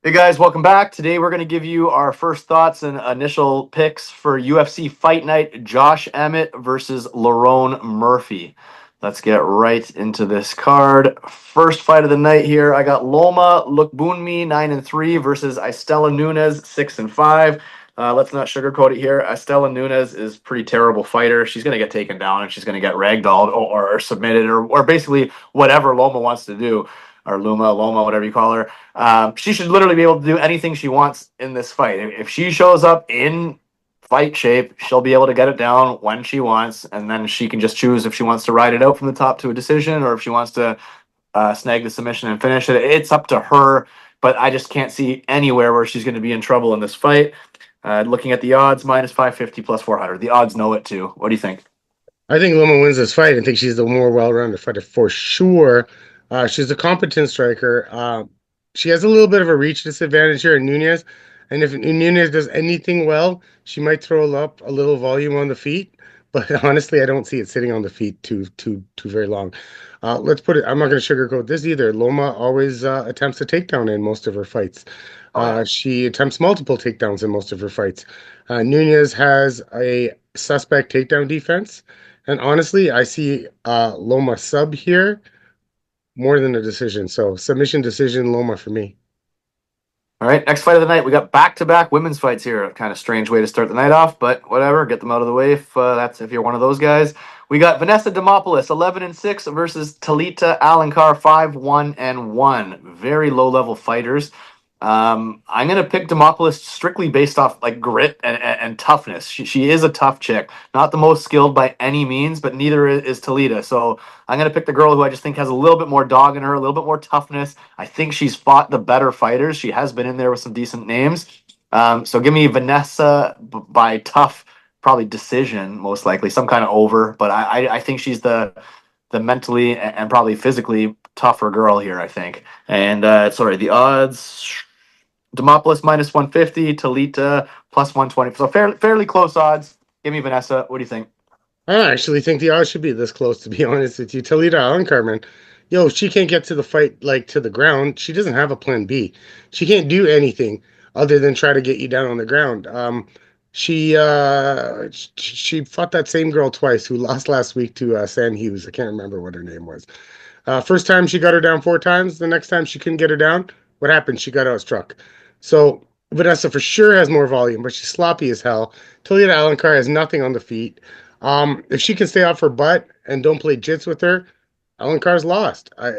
Hey guys, welcome back. Today we're going to give you our first thoughts and initial picks for UFC Fight Night Josh Emmett versus Lerone Murphy. Let's get right into this card. First fight of the night here. I got Loma Lookboonmee 9-3 versus Istela Nunes 6-5. Let's not sugarcoat it here. Istela Nunes is a pretty terrible fighter. She's going to get taken down and she's going to get ragdolled or submitted or basically whatever Loma wants to do, or Loma, whatever you call her. She should literally be able to do anything she wants in this fight. If she shows up in fight shape, she'll be able to get it down when she wants, and then she can just choose if she wants to ride it out from the top to a decision or if she wants to snag the submission and finish it. It's up to her, but I just can't see anywhere where she's going to be in trouble in this fight. Looking at the odds, minus 550 plus 400. The odds know it too. What do you think? I think Loma wins this fight. I think she's the more well-rounded fighter for sure. She's a competent striker. She has a little bit of a reach disadvantage here in Nunes, and if Nunes does anything well, she might throw up a little volume on the feet. But honestly, I don't see it sitting on the feet too very long. Let's put it. I'm not going to sugarcoat this either. Loma always attempts a takedown in most of her fights. Oh yeah. She attempts multiple takedowns in most of her fights. Nunes has a suspect takedown defense. And honestly, I see Loma sub here more than a decision. So submission decision, Loma for me. All right, next fight of the night. We got back-to-back women's fights here. Kind of strange way to start the night off, but whatever. Get them out of the way if you're one of those guys. We got Vanessa Demopoulos 11-6 versus Talita Alencar 5-1-1. Very low-level fighters. I'm gonna pick Demopoulos strictly based off like grit and toughness. She is a tough chick, not the most skilled by any means, but neither is Talita. So I'm gonna pick the girl who I just think has a little bit more dog in her, a little bit more toughness. I think she's fought the better fighters. She has been in there with some decent names. So give me Vanessa by tough, probably decision, most likely, some kind of over. But I think she's the mentally and probably physically tougher girl here, I think. And sorry, the odds. Demopoulos minus 150, Talita plus 120. So fairly close odds. Give me Vanessa. What do you think? I actually think the odds should be this close, to be honest with you. Talita Alencar, man. Yo, if she can't get to the fight, like to the ground, she doesn't have a plan B. She can't do anything other than try to get you down on the ground. She fought that same girl twice who lost last week to San Hughes. I can't remember what her name was. First time she got her down four times. The next time she couldn't get her down. What happened? She got outstruck. So Vanessa for sure has more volume, but she's sloppy as hell. Talia Alencar has nothing on the feet. If she can stay off her butt and don't play jits with her, Alencar's lost. I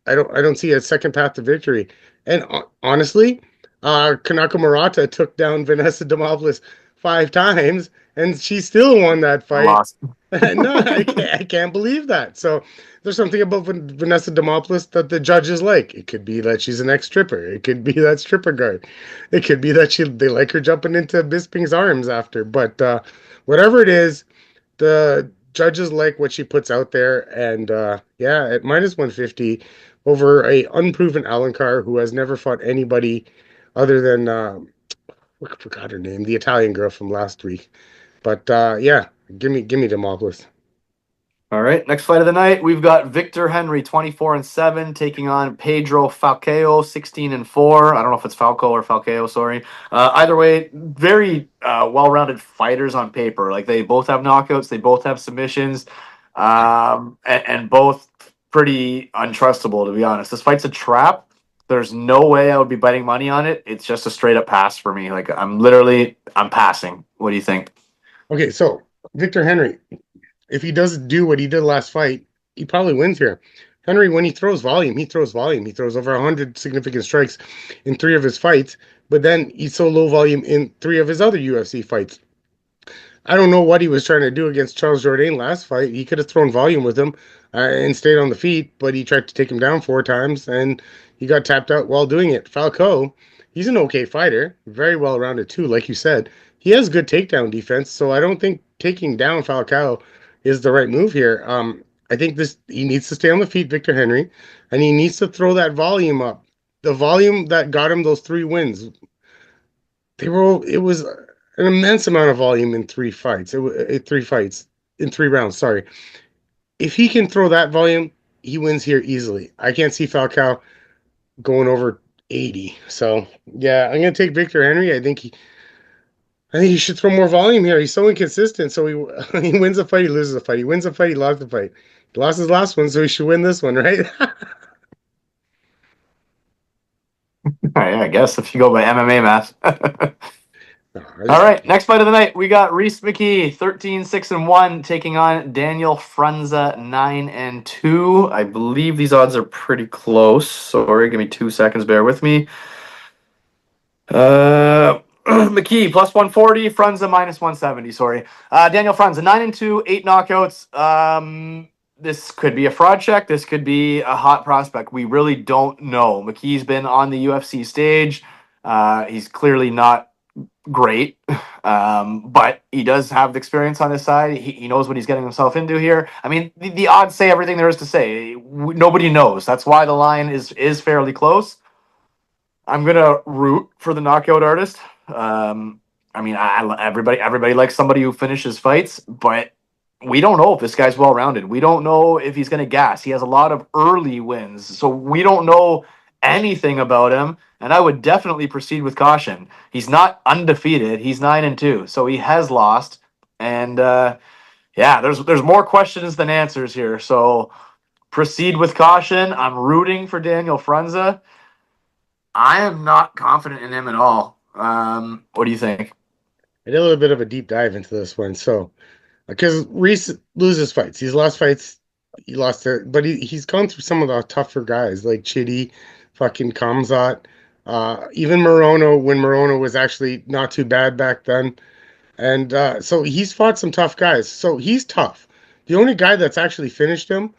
don't see a second path to victory. And honestly, Kanako Murata took down Vanessa Demopoulos five times, and she still won that I fight. lost. No, I can't believe that. So there's something about Vanessa Demopoulos that the judges like. It could be that she's an ex-stripper. It could be that stripper guard. It could be that they like her jumping into Bisping's arms after. But whatever it is, the judges like what she puts out there. And yeah, at minus 150 over a unproven Alencar who has never fought anybody other than I forgot her name, the Italian girl from last week. But yeah, give me Demopoulos. All right, next fight of the night, we've got Victor Henry 24-7 taking on Pedro Falcao 16-4. I don't know if it's Falco or Falcao, sorry. Either way, very well-rounded fighters on paper. Like they both have knockouts, they both have submissions, and both pretty untrustable to be honest. This fight's a trap. There's no way I would be betting money on it. It's just a straight up pass for me. Like I'm passing. What do you think? Okay, so Victor Henry, if he doesn't do what he did last fight, he probably wins here. Henry, when he throws volume, he throws volume. He throws over 100 significant strikes in three of his fights, but then he's so low volume in three of his other UFC fights. I don't know what he was trying to do against Charles Jourdain last fight. He could have thrown volume with him and stayed on the feet, but he tried to take him down four times and he got tapped out while doing it. Falco, he's an okay fighter, very well rounded too, like you said. He has good takedown defense, so I don't think taking down Falcao is the right move here. I think this he needs to stay on the feet, Victor Henry, and he needs to throw that volume up. The volume that got him those three wins. It was an immense amount of volume in three fights. Three fights in three rounds. Sorry. If he can throw that volume, he wins here easily. I can't see Falcao going over 80. So yeah, I'm gonna take Victor Henry. I think he should throw more volume here. He's so inconsistent. So he he wins a fight, he loses a fight. He wins a fight, he lost a fight. He lost his last one, so he should win this one, right? Yeah, I guess if you go by MMA math. No, All right, next fight of the night, we got Reese McKee, 13-6-1, taking on Daniel Frunza, 9-2. I believe these odds are pretty close. Sorry, give me 2 seconds. Bear with me. McKee plus 140, Frunza minus 170. Sorry, Daniel Frunza 9-2, 8 knockouts. This could be a fraud check. This could be a hot prospect. We really don't know. McKee's been on the UFC stage. He's clearly not great, but he does have the experience on his side. He knows what he's getting himself into here. I mean, the odds say everything there is to say. Nobody knows. That's why the line is fairly close. I'm gonna root for the knockout artist. I mean, everybody likes somebody who finishes fights, but we don't know if this guy's well rounded. We don't know if he's gonna gas. He has a lot of early wins, so we don't know anything about him. And I would definitely proceed with caution. He's not undefeated. He's 9-2, so he has lost. And yeah, there's more questions than answers here. So proceed with caution. I'm rooting for Daniel Frunza. I am not confident in him at all. What do you think? I did a little bit of a deep dive into this one. So, because Reese loses fights, he's lost fights, he lost it, but he's gone through some of the tougher guys like Chitty, fucking Kamzat, even Morono when Morono was actually not too bad back then. And so he's fought some tough guys. So he's tough. The only guy that's actually finished him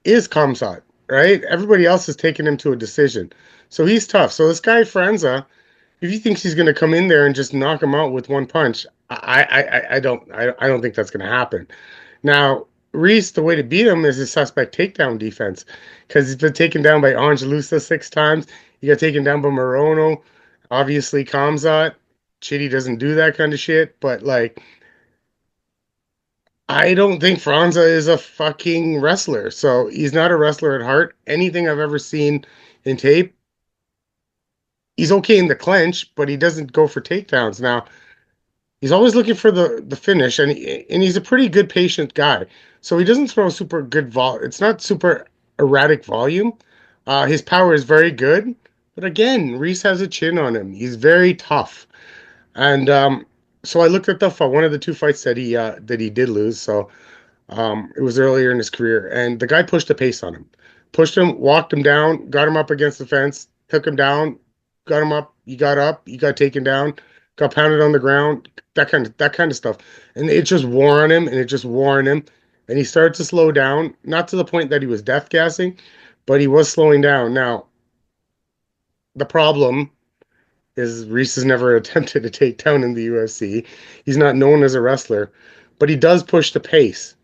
is Kamzat, right? Everybody else has taken him to a decision. So he's tough. So this guy Franza, if he thinks he's going to come in there and just knock him out with one punch, I don't think that's going to happen. Now, Reese, the way to beat him is his suspect takedown defense because he's been taken down by Angelusa 6 times. He got taken down by Morono. Obviously, Kamzat. Chitty doesn't do that kind of shit, but like, I don't think Franza is a fucking wrestler. So he's not a wrestler at heart. Anything I've ever seen in tape, he's okay in the clinch, but he doesn't go for takedowns. Now, he's always looking for the finish, and he's a pretty good patient guy. So he doesn't throw super good It's not super erratic volume. His power is very good, but again, Reese has a chin on him. He's very tough, and so I looked at the one of the two fights that he did lose. So it was earlier in his career, and the guy pushed the pace on him, pushed him, walked him down, got him up against the fence, took him down, got him up, he got taken down, got pounded on the ground, that kind of stuff, and it just wore on him, and it just wore on him, and he started to slow down, not to the point that he was death gassing, but he was slowing down. Now, the problem is Reese has never attempted a takedown in the UFC. He's not known as a wrestler, but he does push the pace.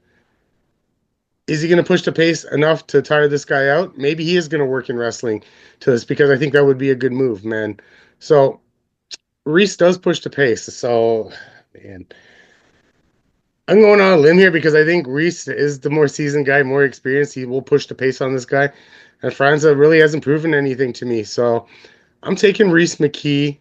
Is he going to push the pace enough to tire this guy out? Maybe he is going to work in wrestling to this because I think that would be a good move, man. So Reese does push the pace. So, man, I'm going on a limb here because I think Reese is the more seasoned guy, more experienced. He will push the pace on this guy. And Franza really hasn't proven anything to me. So I'm taking Reese McKee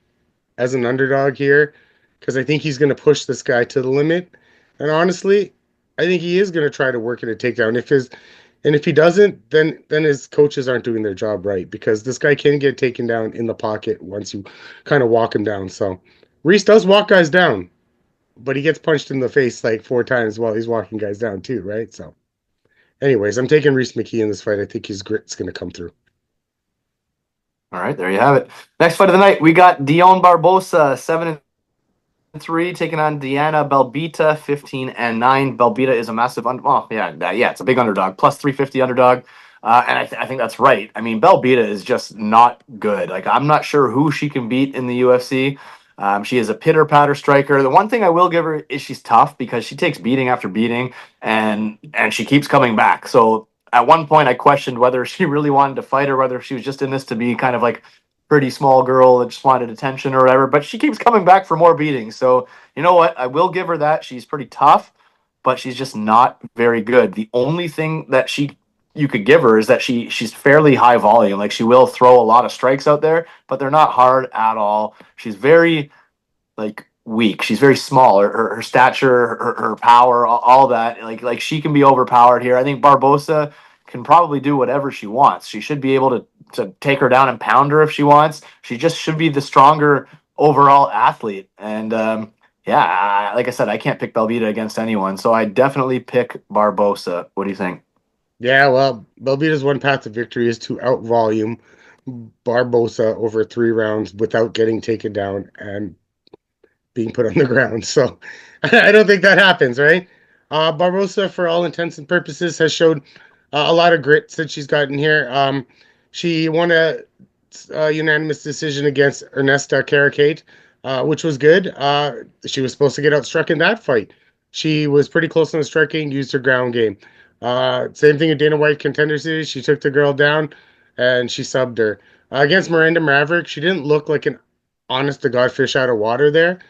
as an underdog here because I think he's going to push this guy to the limit. And honestly, I think he is going to try to work in a takedown. If he doesn't, then his coaches aren't doing their job right because this guy can get taken down in the pocket once you kind of walk him down. So Reese does walk guys down, but he gets punched in the face like 4 times while he's walking guys down too, right? So, anyways, I'm taking Reese McKee in this fight. I think his grit's going to come through. All right, there you have it. Next fight of the night, we got Dion Barbosa, 7-3, taking on Diana Belbita, 15-9. Belbita is a massive it's a big underdog, plus 350 underdog. And I think that's right. I mean, Belbita is just not good. Like, I'm not sure who she can beat in the UFC. She is a pitter patter striker. The one thing I will give her is she's tough because she takes beating after beating, and she keeps coming back. So at one point, I questioned whether she really wanted to fight or whether she was just in this to be kind of like pretty small girl that just wanted attention or whatever. But she keeps coming back for more beatings. So you know what? I will give her that. She's pretty tough, but she's just not very good. The only thing that she you could give her is that she's fairly high volume. Like she will throw a lot of strikes out there, but they're not hard at all. She's very like weak. She's very small. Her stature, her power, all that. Like she can be overpowered here. I think Barbosa can probably do whatever she wants. She should be able to take her down and pound her if she wants. She just should be the stronger overall athlete. And yeah, like I said, I can't pick Belbita against anyone, so I definitely pick Barbosa. What do you think? Yeah, well, Belbita's one path to victory is to outvolume Barbosa over 3 rounds without getting taken down and being put on the ground. So I don't think that happens, right? Barbosa, for all intents and purposes, has showed a lot of grit since she's gotten here. She won a unanimous decision against Ernesta Caracate, which was good. She was supposed to get outstruck in that fight. She was pretty close on the striking, used her ground game. Same thing in Dana White Contender Series. She took the girl down and she subbed her. Against Miranda Maverick, she didn't look like an honest to God fish out of water there.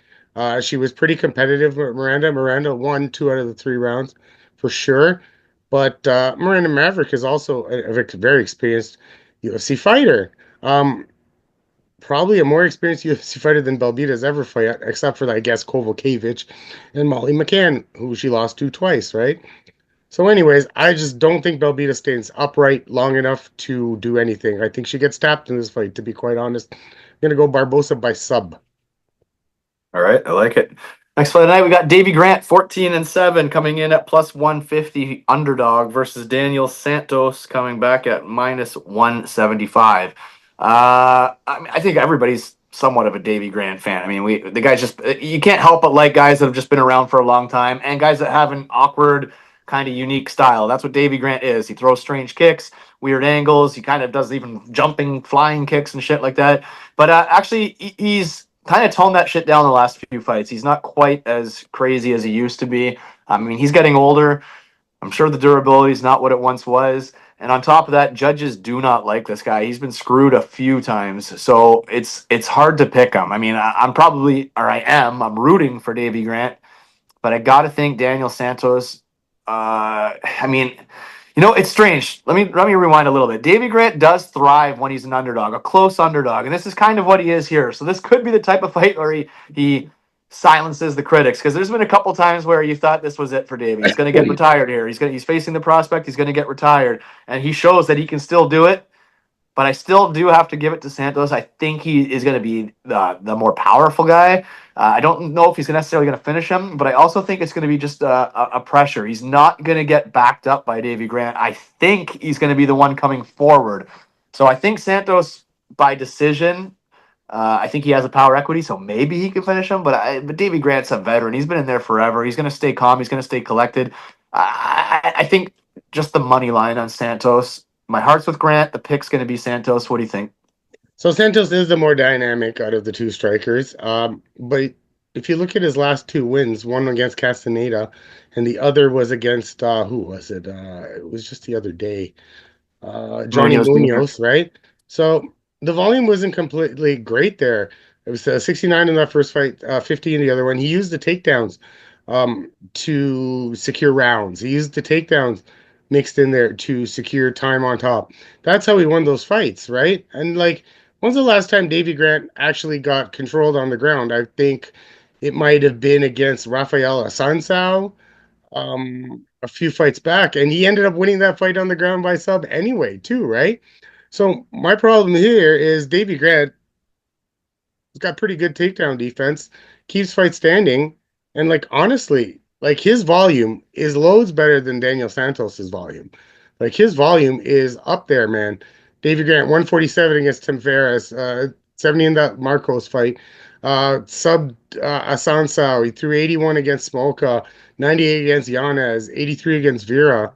She was pretty competitive with Miranda. Miranda won 2 out of the 3 rounds for sure. But Miranda Maverick is also a very experienced UFC fighter. Um, Probably a more experienced UFC fighter than Belbita's ever fought, except for, I guess, Kovalevich and Molly McCann, who she lost to twice, right? So, anyways, I just don't think Belbita stays upright long enough to do anything. I think she gets tapped in this fight, to be quite honest. I'm going to go Barbosa by sub. All right, I like it. Next fight tonight, we got Davy Grant, 14-7, coming in at plus 150 underdog versus Daniel Santos coming back at minus 175. I think everybody's somewhat of a Davy Grant fan. I mean, the guys just you can't help but like guys that have just been around for a long time and guys that have an awkward, kind of unique style. That's what Davy Grant is. He throws strange kicks, weird angles. He kind of does even jumping, flying kicks and shit like that. But actually, he's kind of toned that shit down the last few fights. He's not quite as crazy as he used to be. I mean, he's getting older. I'm sure the durability is not what it once was. And on top of that, judges do not like this guy. He's been screwed a few times, so it's hard to pick him. I mean, I'm rooting for Davy Grant, but I got to think Daniel Santos. I mean, it's strange. Let me rewind a little bit. Davy Grant does thrive when he's an underdog, a close underdog, and this is kind of what he is here. So this could be the type of fight where he silences the critics, because there's been a couple times where you thought this was it for Davy. He's going to get retired here. He's facing the prospect. He's going to get retired, and he shows that he can still do it. But I still do have to give it to Santos. I think he is going to be the more powerful guy. I don't know if he's necessarily going to finish him, but I also think it's going to be just a pressure. He's not going to get backed up by Davy Grant. I think he's going to be the one coming forward. So I think Santos by decision. I think he has a power equity, so maybe he can finish him. But Davy Grant's a veteran. He's been in there forever. He's going to stay calm. He's going to stay collected. I think just the money line on Santos. My heart's with Grant. The pick's going to be Santos. What do you think? So Santos is the more dynamic out of the two strikers. But if you look at his last 2 wins, one against Castaneda and the other was against who was it? It was just the other day. Johnny Munoz Jr. Munoz, right? So the volume wasn't completely great there. It was 69 in that first fight, 50 in the other one. He used the takedowns to secure rounds. He used the takedowns mixed in there to secure time on top. That's how he won those fights, right? And like, when's the last time Davy Grant actually got controlled on the ground? I think it might have been against Rafael Assunção a few fights back, and he ended up winning that fight on the ground by sub anyway, too, right? So my problem here is Davy Grant has got pretty good takedown defense, keeps fight standing, and like honestly, like his volume is loads better than Daniel Santos's volume. Like his volume is up there, man. Davy Grant 147 against Tim Ferriss, 70 in that Marcos fight. Sub Assunção, he threw 81 against Smolka, 98 against Yanez, 83 against Vera.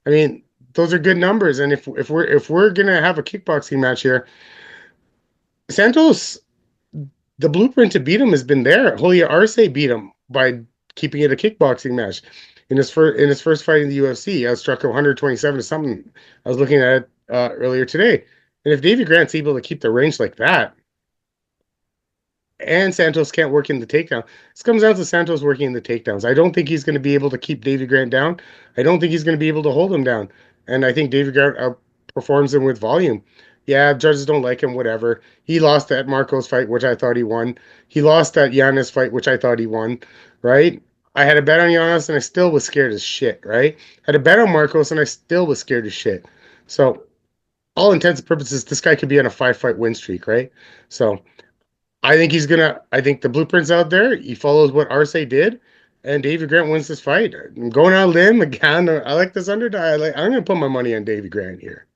I mean, those are good numbers. And if we're gonna have a kickboxing match here, Santos, the blueprint to beat him has been there. Julia Arce beat him by keeping it a kickboxing match in his first fight in the UFC. I struck him 127 to something. I was looking at it earlier today. And if Davy Grant's able to keep the range like that, and Santos can't work in the takedown. This comes down to Santos working in the takedowns. I don't think he's going to be able to keep Davy Grant down. I don't think he's going to be able to hold him down. and I think David Grant outperforms him with volume. Yeah, judges don't like him, whatever. He lost that Marcos fight, which I thought he won. He lost that Giannis fight, which I thought he won, right? I had a bet on Giannis and I still was scared as shit, right? Had a bet on Marcos and I still was scared as shit. So, all intents and purposes, this guy could be on a 5 fight win streak, right? So, I think the blueprint's out there. He follows what Arce did, and Davy Grant wins this fight. I'm going out limb again. I like this underdog. I'm going to put my money on Davy Grant here.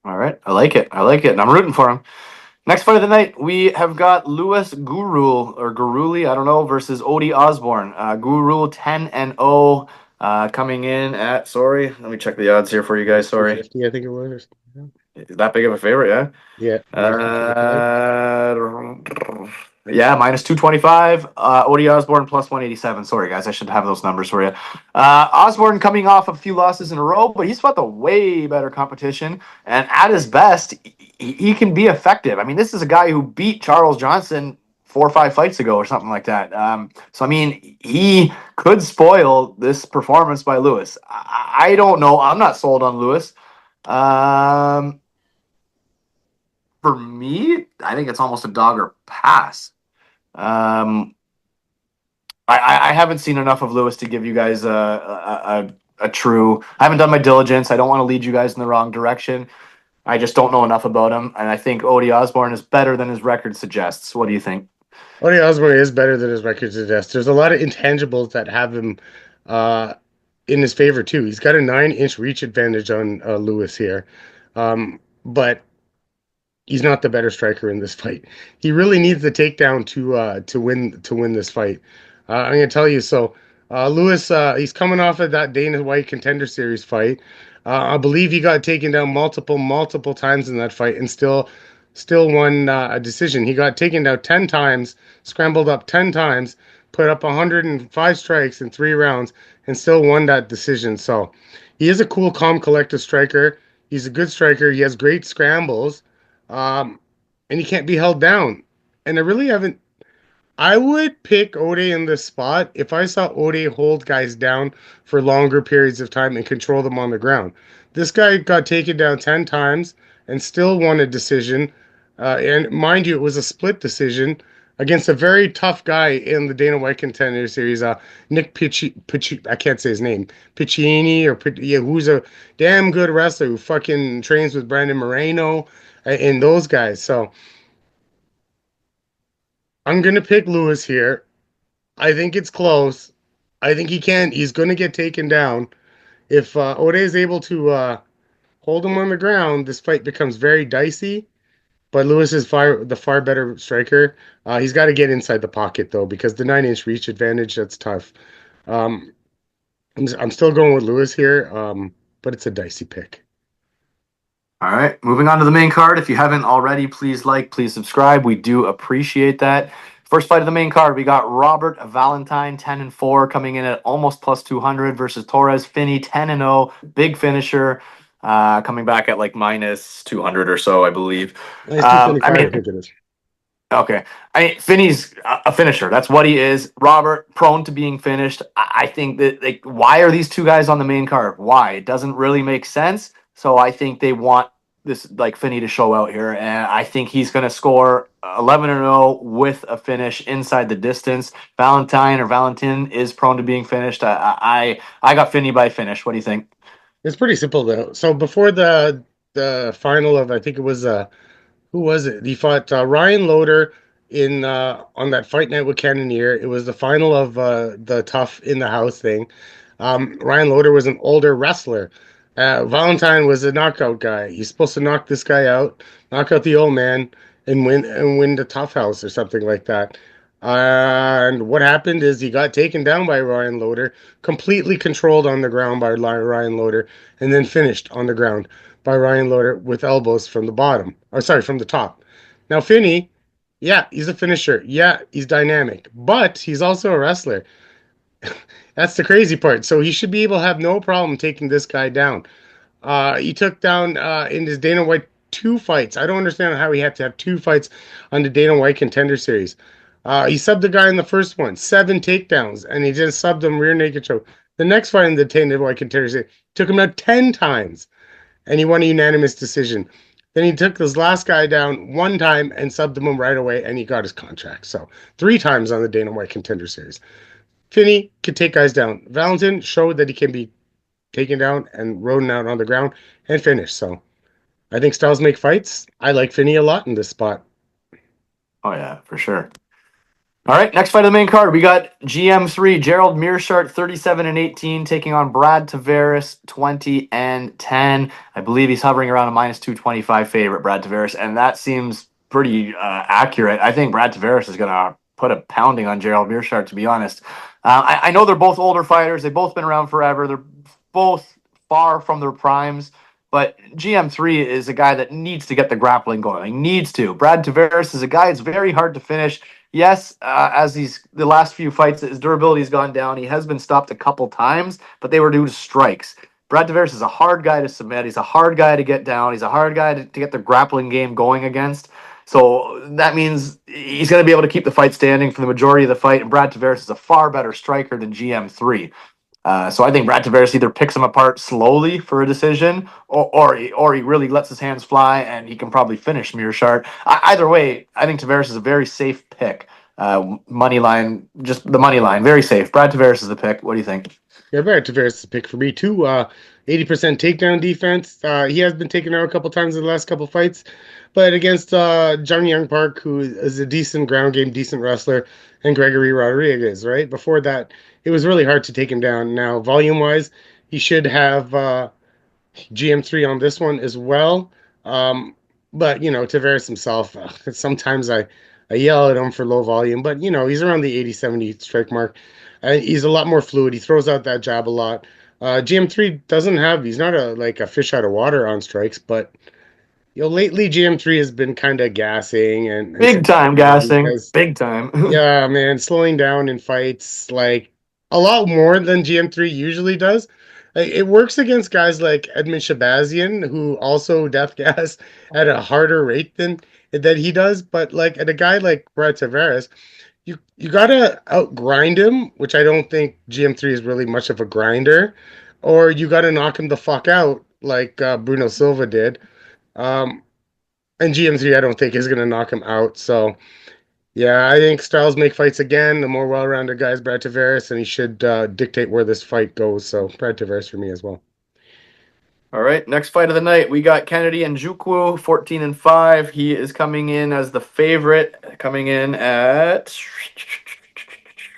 All right, I like it. I like it, and I'm rooting for him. Next fight of the night, we have got Louis Gurule or Gurule, I don't know, versus Odie Osbourne. Gurule 10-0, coming in at. Sorry, let me check the odds here for you guys. Sorry, 250, I think it was. is that big of a favorite? Yeah. Yeah, -225. Yeah, minus 225. Odie Osbourne plus 187. Sorry, guys, I should have those numbers for you. Osbourne coming off a few losses in a row, but he's fought the way better competition. And at his best, he can be effective. I mean, this is a guy who beat Charles Johnson 4 or 5 fights ago or something like that. So, I mean, he could spoil this performance by Lewis. I don't know. I'm not sold on Lewis. For me, I think it's almost a dog or pass. Um, I haven't seen enough of Lewis to give you guys a true. I haven't done my diligence. I don't want to lead you guys in the wrong direction. I just don't know enough about him, and I think Odie Osbourne is better than his record suggests. What do you think? Odie Osbourne is better than his record suggests. There's a lot of intangibles that have him uh, in his favor too. He's got a 9 inch reach advantage on Lewis here, but he's not the better striker in this fight. He really needs the takedown to win this fight. I'm gonna tell you. So Lewis, he's coming off of that Dana White Contender Series fight. I believe he got taken down multiple times in that fight, and still won a decision. He got taken down 10 times, scrambled up 10 times, put up 105 strikes in 3 rounds, and still won that decision. So he is a cool, calm, collected striker. He's a good striker. He has great scrambles, um, and he can't be held down. And I really haven't. I would pick Ode in this spot if I saw Ode hold guys down for longer periods of time and control them on the ground. This guy got taken down 10 times and still won a decision. And mind you, it was a split decision against a very tough guy in the Dana White Contender Series, Nick I can't say his name, Piccinini, yeah, who's a damn good wrestler who fucking trains with Brandon Moreno and those guys. So I'm gonna pick Lewis here. I think it's close. I think he's gonna get taken down. If Ode is able to hold him on the ground, this fight becomes very dicey. But Lewis is the far better striker. He's got to get inside the pocket though, because the 9 inch reach advantage, that's tough. Um, I'm still going with Lewis here, but it's a dicey pick. All right, moving on to the main card. If you haven't already, please like, please subscribe. We do appreciate that. First fight of the main card, we got Robert Valentin 10-4 coming in at almost plus 200 versus Torres Finney 10-0, big finisher, coming back at like minus 200 or so, I believe. It's 225, I mean, think it is. okay. Finney's a finisher. That's what he is. Robert, prone to being finished. I think that, like, why are these two guys on the main card? Why? It doesn't really make sense. So I think they want this, like, Finney to show out here, and I think he's going to score 11-0 with a finish inside the distance. Valentin is prone to being finished. I got Finney by finish. What do you think? It's pretty simple though. So before the final of, I think it was who was it? He fought Ryan Loder in on that fight night with Cannonier. It was the final of the Tough in the House thing. Ryan Loder was an older wrestler. Valentine was a knockout guy. He's supposed to knock this guy out, knock out the old man, and win the Tough House or something like that. And what happened is he got taken down by Ryan Loder, completely controlled on the ground by Ryan Loder, and then finished on the ground by Ryan Loder with elbows from the bottom. Or sorry, from the top. Now Finney, yeah, he's a finisher. Yeah, he's dynamic, but he's also a wrestler. That's the crazy part. So he should be able to have no problem taking this guy down. He took down in his Dana White 2 fights. I don't understand how he had to have 2 fights on the Dana White Contender Series. He subbed the guy in the first one, 7 takedowns, and he just subbed him rear naked choke. The next fight in the 10 white contenders, it took him out 10 times, and he won a unanimous decision. Then he took this last guy down one time and subbed him right away, and he got his contract. So 3 times on the Dana White Contender Series. Finney could take guys down. Valentin showed that he can be taken down and rode out on the ground and finish. So I think styles make fights. I like Finney a lot in this spot. Oh yeah, for sure. All right, next fight of the main card, we got GM3 Gerald Meerschaert 37-18 taking on Brad Tavares 20-10. I believe he's hovering around a -225 favorite, Brad Tavares, and that seems pretty accurate. I think Brad Tavares is going to put a pounding on Gerald Meerschaert, to be honest. I know they're both older fighters. They've both been around forever. They're both far from their primes. But GM3 is a guy that needs to get the grappling going. He needs to. Brad Tavares is a guy that's very hard to finish. Yes, as the last few fights, his durability has gone down. He has been stopped a couple times, but they were due to strikes. Brad Tavares is a hard guy to submit. He's a hard guy to get down. He's a hard guy to get the grappling game going against. So that means he's going to be able to keep the fight standing for the majority of the fight. And Brad Tavares is a far better striker than GM3. So I think Brad Tavares either picks him apart slowly for a decision, or he really lets his hands fly and he can probably finish Meerschaert. Either way, I think Tavares is a very safe pick. Money line, just the money line, very safe. Brad Tavares is the pick. What do you think? Yeah, Brad Tavares is a pick for me too. 80% takedown defense. He has been taken out a couple times in the last couple fights, but against John Young Park, who is a decent ground game, decent wrestler, and Gregory Rodriguez, right? Before that, it was really hard to take him down. Now, volume wise, he should have GM3 on this one as well. But Tavares himself, sometimes I yell at him for low volume, but he's around the 80, 70 strike mark. He's a lot more fluid. He throws out that jab a lot. GM3 doesn't have, he's not a fish out of water on strikes, but lately GM3 has been kind of gassing and Big time gassing. because Big time. yeah, man, slowing down in fights like a lot more than GM3 usually does. It works against guys like Edmund Shabazian, who also death gas at a harder rate than that he does. But like at a guy like Brad Tavares, you gotta outgrind him, which I don't think GM3 is really much of a grinder, or you gotta knock him the fuck out like Bruno Silva did. Um, and GM3, I don't think is gonna knock him out. So. Yeah, I think styles make fights again. The more well-rounded guy is Brad Tavares, and he should dictate where this fight goes. So Brad Tavares for me as well. All right, next fight of the night, we got Kennedy Nzechukwu, 14-5. He is coming in as the favorite, coming in at,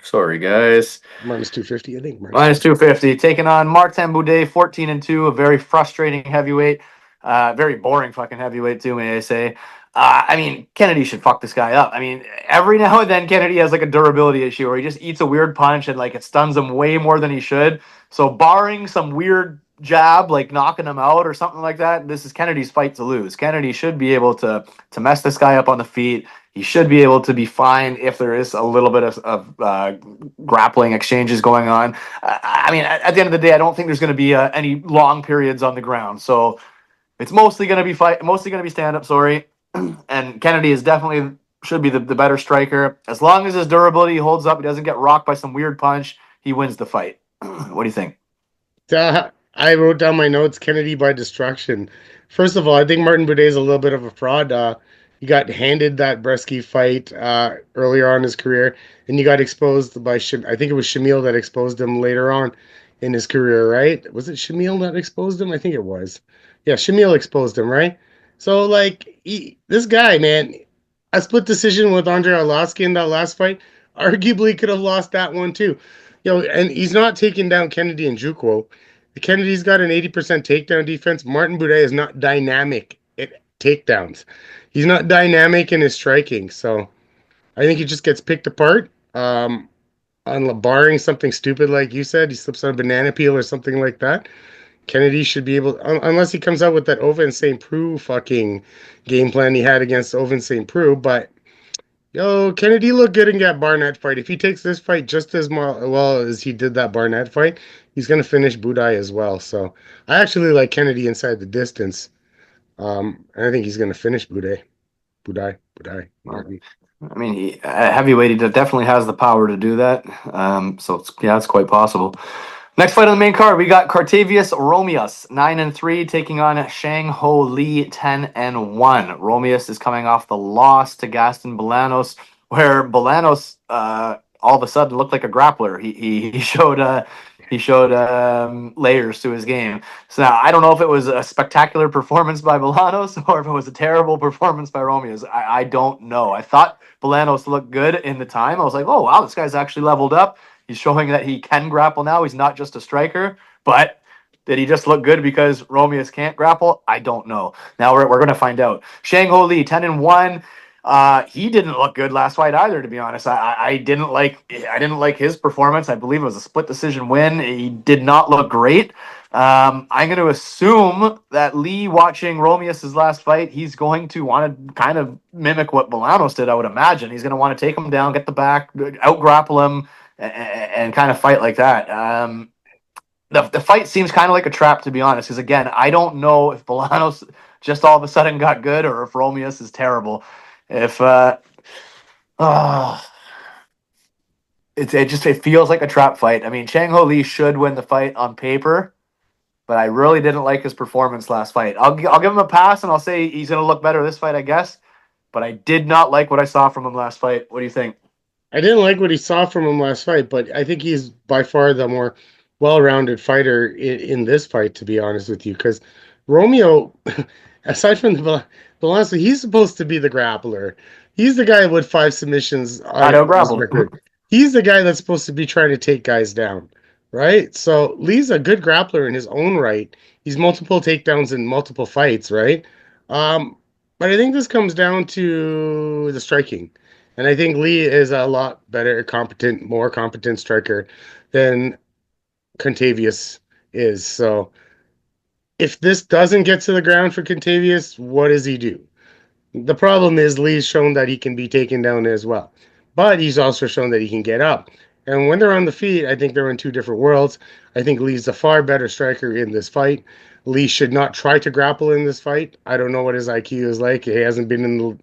sorry guys, -250, I think. -250, taking on Martin Buday, 14-2, a very frustrating heavyweight, very boring fucking heavyweight too, may I say. I mean, Kennedy should fuck this guy up. I mean, every now and then Kennedy has like a durability issue where he just eats a weird punch and like it stuns him way more than he should. So barring some weird jab, like knocking him out or something like that, this is Kennedy's fight to lose. Kennedy should be able to mess this guy up on the feet. He should be able to be fine if there is a little bit of grappling exchanges going on. I mean, at the end of the day, I don't think there's going to be any long periods on the ground. So it's mostly going to be stand up. Sorry, and Kennedy is definitely should be the better striker. As long as his durability holds up, he doesn't get rocked by some weird punch, he wins the fight. What do you think? I wrote down my notes, Kennedy by destruction. First of all, I think Martin Buday is a little bit of a fraud. He got handed that Bresky fight earlier on in his career, and he got exposed by, I think it was Shamil that exposed him later on in his career, right? Was it Shamil that exposed him? I think it was. Yeah, Shamil exposed him, right? So, like, this guy, man, a split decision with Andre Arlovsky in that last fight, arguably could have lost that one too. And he's not taking down Kennedy Nzechukwu. Kennedy's got an 80% takedown defense. Martin Buday is not dynamic at takedowns. He's not dynamic in his striking. So I think he just gets picked apart. Barring something stupid like you said, he slips on a banana peel or something like that. Kennedy should be able, unless he comes out with that Oven St. Preux fucking game plan he had against Oven St. Preux. But Kennedy looked good in that Barnett fight. If he takes this fight just as well as he did that Barnett fight, he's going to finish Buday as well. So I actually like Kennedy inside the distance. And I think he's going to finish Buday. Martin. I mean, heavyweight, he definitely has the power to do that. So it's quite possible. Next fight on the main card, we got Cartavius Romious, 9-3, taking on Shang Ho Lee, 10-1. Romious is coming off the loss to Gaston Bolanos, where Bolanos all of a sudden looked like a grappler. He showed layers to his game. So now I don't know if it was a spectacular performance by Bolanos or if it was a terrible performance by Romious. I don't know. I thought Bolanos looked good in the time. I was like, oh wow, this guy's actually leveled up. He's showing that he can grapple now. He's not just a striker. But did he just look good because Romious can't grapple? I don't know. Now we're going to find out. Shang Ho Lee, 10-1. He didn't look good last fight either, to be honest. I didn't like his performance. I believe it was a split decision win. He did not look great. I'm going to assume that Lee, watching Romeo's last fight, he's going to want to kind of mimic what Bolanos did, I would imagine. He's going to want to take him down, get the back, out grapple him, and kind of fight like that. The fight seems kind of like a trap, to be honest, because again, I don't know if Bolanos just all of a sudden got good or if Romious is terrible. If oh, it feels like a trap fight. I mean, Chang Ho Lee should win the fight on paper, but I really didn't like his performance last fight. I'll give him a pass and I'll say he's going to look better this fight, I guess. But I did not like what I saw from him last fight. What do you think? I didn't like what he saw from him last fight, but I think he's by far the more well-rounded fighter in this fight, to be honest with you. Because Romeo, aside from the balance, he's supposed to be the grappler. He's the guy with 5 submissions Not on out his grappled. record. He's the guy that's supposed to be trying to take guys down, right? So Lee's a good grappler in his own right. He's multiple takedowns in multiple fights, right? But I think this comes down to the striking. And I think Lee is a lot better, competent, more competent striker than Contavious is. So if this doesn't get to the ground for Contavious, what does he do? The problem is Lee's shown that he can be taken down as well, but he's also shown that he can get up. And when they're on the feet, I think they're in two different worlds. I think Lee's a far better striker in this fight. Lee should not try to grapple in this fight. I don't know what his IQ is like. He hasn't been in the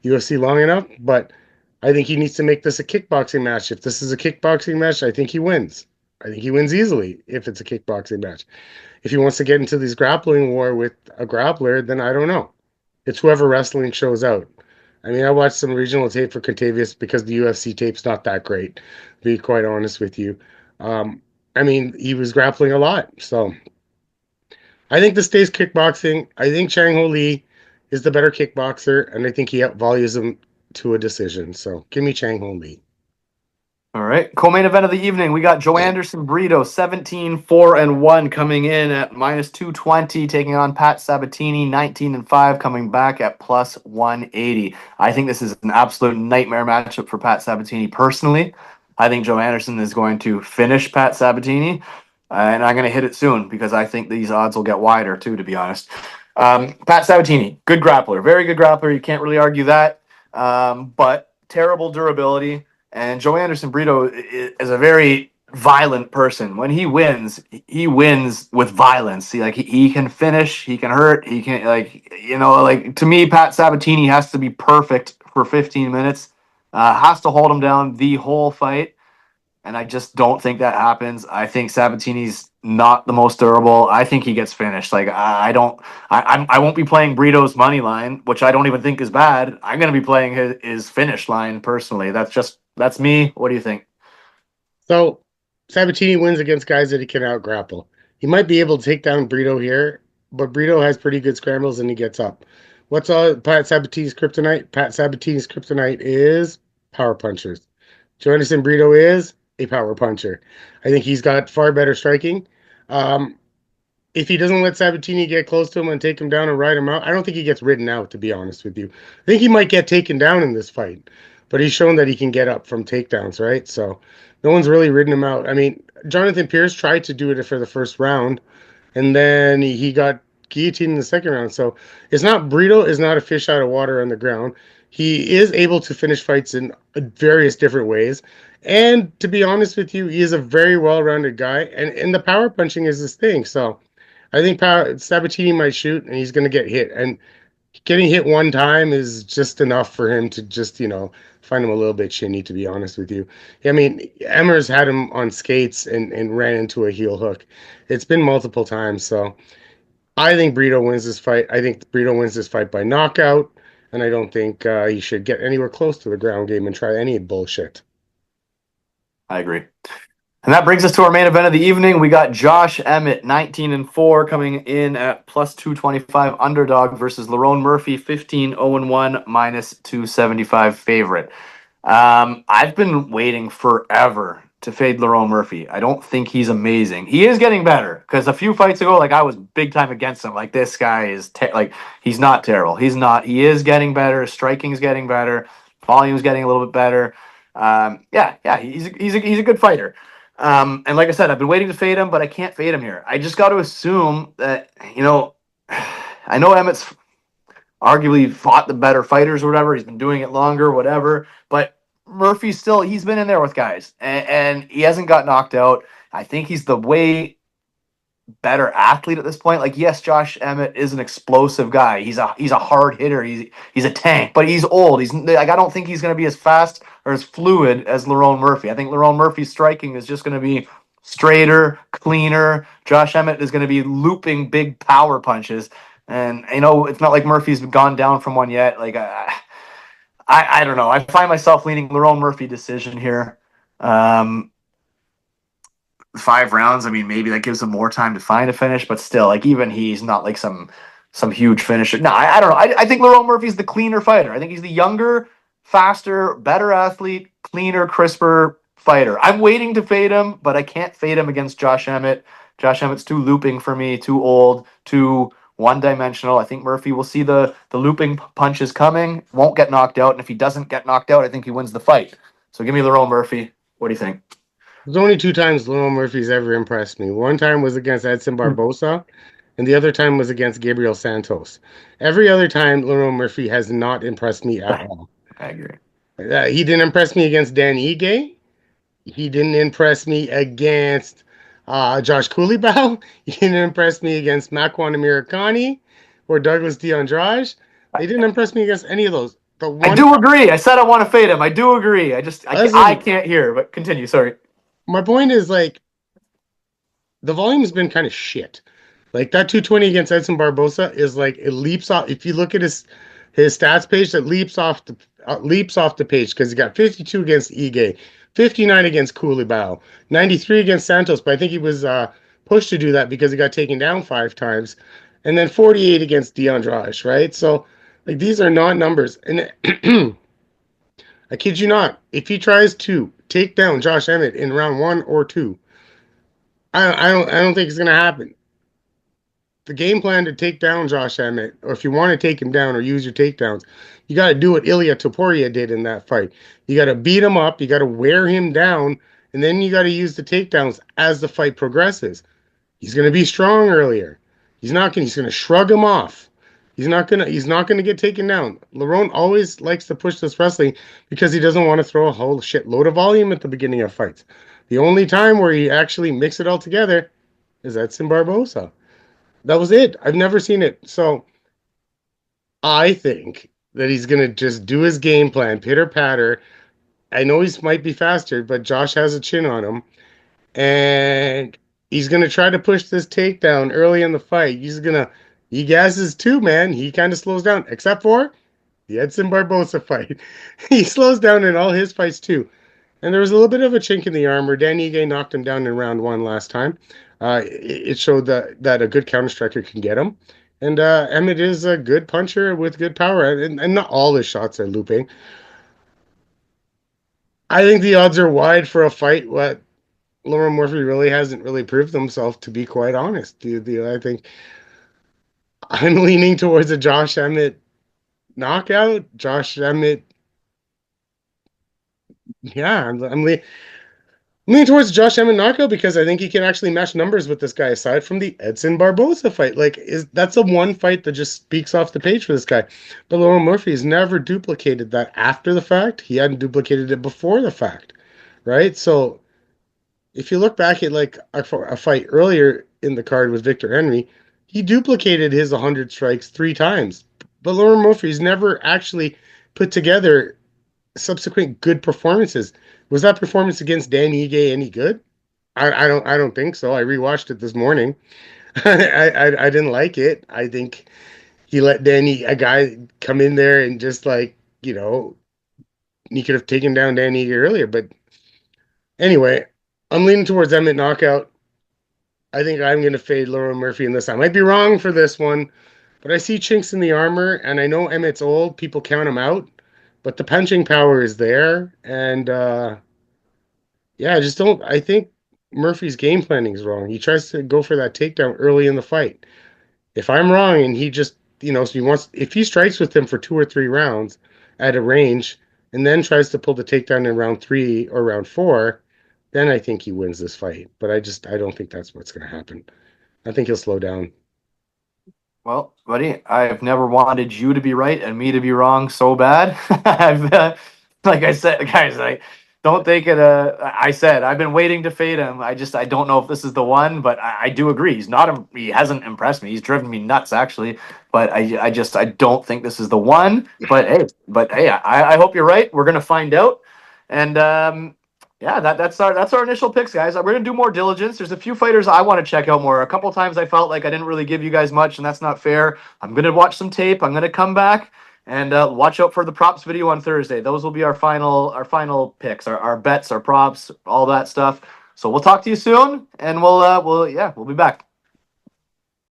UFC long enough, but I think he needs to make this a kickboxing match. If this is a kickboxing match, I think he wins. I think he wins easily if it's a kickboxing match. If he wants to get into this grappling war with a grappler, then I don't know. It's whoever wrestling shows out. I mean, I watched some regional tape for Contavious because the UFC tape's not that great, to be quite honest with you. I mean, he was grappling a lot. So I think this stays kickboxing. I think Chang Ho Lee is the better kickboxer, and I think he outvalues him to a decision. So give me Chang Ho Lee. All right. Co-main event of the evening. We got Joe Anderson Brito, 17-4-1, coming in at -220, taking on Pat Sabatini, 19-5, coming back at +180. I think this is an absolute nightmare matchup for Pat Sabatini personally. I think Joe Anderson is going to finish Pat Sabatini, and I'm going to hit it soon because I think these odds will get wider too, to be honest. Pat Sabatini, good grappler, very good grappler. You can't really argue that, but terrible durability. And Joe Anderson Brito is a very violent person. When he wins with violence. He can finish, he can hurt, he can to me, Pat Sabatini has to be perfect for 15 minutes. Has to hold him down the whole fight. And I just don't think that happens. I think Sabatini's not the most durable. I think he gets finished. I won't be playing Brito's money line, which I don't even think is bad. I'm going to be playing his finish line personally. That's me. What do you think? So Sabatini wins against guys that he can out grapple. He might be able to take down Brito here, but Brito has pretty good scrambles and he gets up. What's all Pat Sabatini's kryptonite? Pat Sabatini's kryptonite is power punchers. Joe Anderson Brito is a power puncher. I think he's got far better striking. Um, if he doesn't let Sabatini get close to him and take him down and ride him out, I don't think he gets ridden out, to be honest with you. I think he might get taken down in this fight, but he's shown that he can get up from takedowns, right? So no one's really ridden him out. I mean, Jonathan Pierce tried to do it for the first round, and then he got guillotined in the second round. So it's not Brito is not a fish out of water on the ground. He is able to finish fights in various different ways. And to be honest with you, he is a very well-rounded guy, and the power punching is his thing. So I think Sabatini might shoot, and he's going to get hit. And Getting hit one time is just enough for him to just, find him a little bit shinny, to be honest with you. I mean, Emmers had him on skates and ran into a heel hook. It's been multiple times, so I think Brito wins this fight. I think Brito wins this fight by knockout, and I don't think he should get anywhere close to the ground game and try any bullshit. I agree. And that brings us to our main event of the evening. We got Josh Emmett, 19-4, coming in at plus 225 underdog versus Lerone Murphy, 15-0-1, minus 275 favorite. I've been waiting forever to fade Lerone Murphy. I don't think he's amazing. He is getting better because a few fights ago, like I was big time against him. Like this guy is he's not terrible. He's not. He is getting better. Striking's getting better. Volume's getting a little bit better. Yeah. He's a good fighter. And like I said, I've been waiting to fade him, but I can't fade him here. I just got to assume that I know Emmett's arguably fought the better fighters or whatever. He's been doing it longer, whatever. But Murphy's still, he's been in there with guys and he hasn't got knocked out. I think he's the way better athlete at this point. Like, yes, Josh Emmett is an explosive guy. He's a hard hitter. He's a tank, but he's old. He's like, I don't think he's going to be as fast or as fluid as Lerone Murphy. I think Lerone Murphy's striking is just going to be straighter, cleaner. Josh Emmett is going to be looping big power punches. And it's not like Murphy's gone down from one yet. Like I don't know. I find myself leaning Lerone Murphy decision here. 5 rounds. I mean, maybe that gives him more time to find a finish, but still, like even he's not like some huge finisher. No, I don't know. I think Lerone Murphy's the cleaner fighter. I think he's the younger, faster, better athlete, cleaner, crisper fighter. I'm waiting to fade him, but I can't fade him against Josh Emmett. Josh Emmett's too looping for me, too old, too one-dimensional. I think Murphy will see the looping punches coming, won't get knocked out, and if he doesn't get knocked out, I think he wins the fight. So give me Lerone Murphy. What do you think? There's only two times Lionel Murphy's ever impressed me. One time was against Edson Barbosa, and the other time was against Gabriel Santos. Every other time, Lionel Murphy has not impressed me at all. I agree. He didn't impress me against Dan Ige. He didn't impress me against Josh Cooleybow. He didn't impress me against Makwan Amirkhani or Douglas DeAndrade. They didn't impress me against any of those. The I one, do agree. I said I want to fade him. I do agree. I can't hear, but continue. Sorry. my point is like the volume has been kind of shit. Like that 220 against Edson Barbosa is like it leaps off. If you look at his stats page, that leaps off the page because he got 52 against Ige, 59 against Cooleybow, 93 against Santos. But I think he was pushed to do that because he got taken down 5 times, and then 48 against DeAndrade. Right, so like these are not numbers. And I kid you not, if he tries to take down Josh Emmett in round 1 or 2, I don't think it's gonna happen. The game plan to take down Josh Emmett, or if you want to take him down or use your takedowns, you got to do what Ilya Topuria did in that fight. You got to beat him up, you got to wear him down, and then you got to use the takedowns as the fight progresses. He's going to be strong earlier. He's going to shrug him off. He's not going to get taken down. Lerone always likes to push this wrestling because he doesn't want to throw a whole shitload of volume at the beginning of fights. The only time where he actually mix it all together is Edson Barbosa. That was it. I've never seen it. So I think that he's gonna just do his game plan, pitter patter. I know he might be faster, but Josh has a chin on him, and he's gonna try to push this takedown early in the fight. He gasses too, man. He kind of slows down, except for the Edson Barbosa fight. He slows down in all his fights too. And there was a little bit of a chink in the armor. Dan Ige knocked him down in round 1 last time. It showed that a good counter striker can get him. And Emmett is a good puncher with good power. And not all his shots are looping. I think the odds are wide for a fight. What Lerone Murphy really hasn't really proved himself, to be quite honest. I think I'm leaning towards a Josh Emmett knockout. Josh Emmett, yeah, I'm leaning towards Josh Emmett knockout because I think he can actually match numbers with this guy. Aside from the Edson Barbosa fight, that's a one fight that just speaks off the page for this guy. But Lerone Murphy has never duplicated that after the fact. He hadn't duplicated it before the fact, right? So if you look back at like a fight earlier in the card with Victor Henry, he duplicated his 100 strikes 3 times but Lauren Murphy's never actually put together subsequent good performances. Was that performance against Dan Ige any good? I don't think so. I rewatched it this morning. I didn't like it. I think he let a guy, come in there and just like, he could have taken down Dan Ige earlier. But anyway, I'm leaning towards Emmett knockout. I think I'm going to fade Lauren Murphy in this. I might be wrong for this one, but I see chinks in the armor, and I know Emmett's old. People count him out, but the punching power is there. And yeah, I just don't. I think Murphy's game planning is wrong. He tries to go for that takedown early in the fight. If I'm wrong, and he just, so he wants, if he strikes with him for 2 or 3 rounds at a range, and then tries to pull the takedown in round 3 or round 4, then I think he wins this fight. But I don't think that's what's going to happen. I think he'll slow down. Well, buddy, I've never wanted you to be right and me to be wrong so bad. Like I said, guys, I don't think it. I said I've been waiting to fade him. I don't know if this is the one, but I do agree. He hasn't impressed me. He's driven me nuts, actually. But I don't think this is the one. But hey, I hope you're right. We're gonna find out. And yeah, that's our initial picks, guys. We're gonna do more diligence. There's a few fighters I want to check out more. A couple times I felt like I didn't really give you guys much, and that's not fair. I'm gonna watch some tape. I'm gonna come back and watch out for the props video on Thursday. Those will be our final picks, our bets, our props, all that stuff. So we'll talk to you soon, and we'll be back.